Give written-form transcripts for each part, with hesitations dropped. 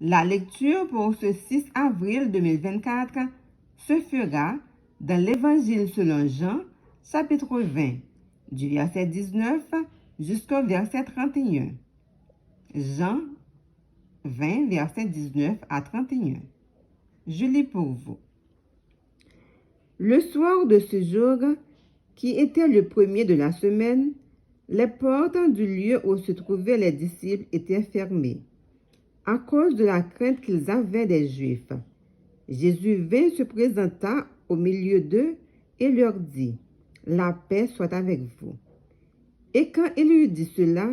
La lecture pour ce 6 avril 2024 se fera dans l'Évangile selon Jean, chapitre 20, du verset 19 jusqu'au verset 31. Jean 20, verset 19 à 31. Je lis pour vous. Le soir de ce jour, qui était le premier de la semaine, les portes du lieu où se trouvaient les disciples étaient fermées, à cause de la crainte qu'ils avaient des Juifs. Jésus vint, se présenta au milieu d'eux et leur dit, « La paix soit avec vous. » Et quand il eut dit cela,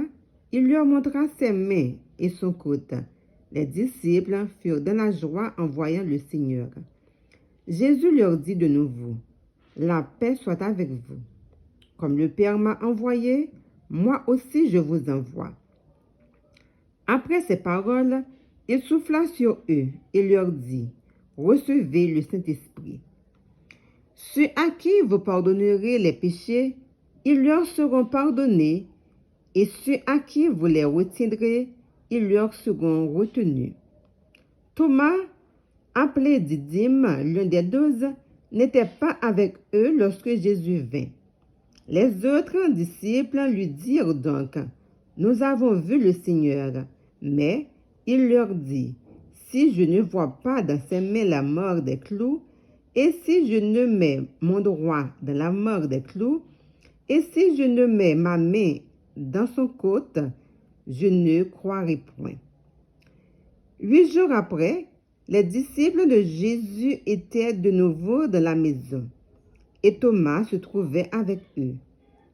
il leur montra ses mains et son côte. Les disciples furent dans la joie en voyant le Seigneur. Jésus leur dit de nouveau, « La paix soit avec vous. Comme le Père m'a envoyé, moi aussi je vous envoie. » Après ces paroles, il souffla sur eux et leur dit, « Recevez le Saint-Esprit. Ceux à qui vous pardonnerez les péchés, ils leur seront pardonnés, et ceux à qui vous les retiendrez, ils leur seront retenus. » Thomas, appelé Didyme, l'un des 12, n'était pas avec eux lorsque Jésus vint. Les autres disciples lui dirent donc, « Nous avons vu le Seigneur. » Mais il leur dit, « Si je ne vois pas dans ses mains la mort des clous, et si je ne mets mon doigt dans la mort des clous, et si je ne mets ma main dans son côte, je ne croirai point. » 8 jours après, les disciples de Jésus étaient de nouveau dans la maison, et Thomas se trouvait avec eux.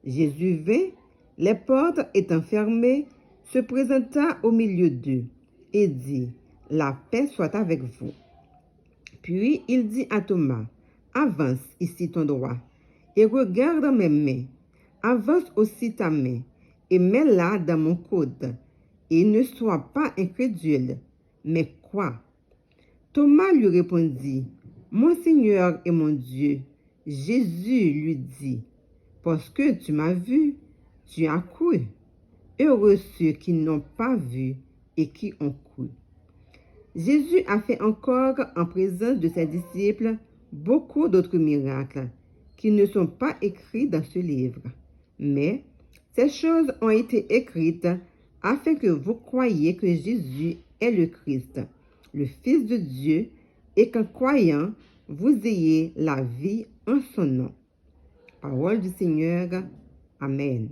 Jésus vint, les portes étant fermées, se présenta au milieu d'eux et dit, « La paix soit avec vous. » Puis il dit à Thomas, « Avance ici ton doigt et regarde mes mains. Avance aussi ta main et mets-la dans mon coude. Et ne sois pas incrédule, mais crois. » Thomas lui répondit, « Mon Seigneur et mon Dieu. » Jésus lui dit, « Parce que tu m'as vu, tu as cru. Heureux ceux qui n'ont pas vu et qui ont cru. » Jésus a fait encore en présence de ses disciples beaucoup d'autres miracles qui ne sont pas écrits dans ce livre. Mais ces choses ont été écrites afin que vous croyiez que Jésus est le Christ, le Fils de Dieu, et qu'en croyant, vous ayez la vie en son nom. Parole du Seigneur. Amen.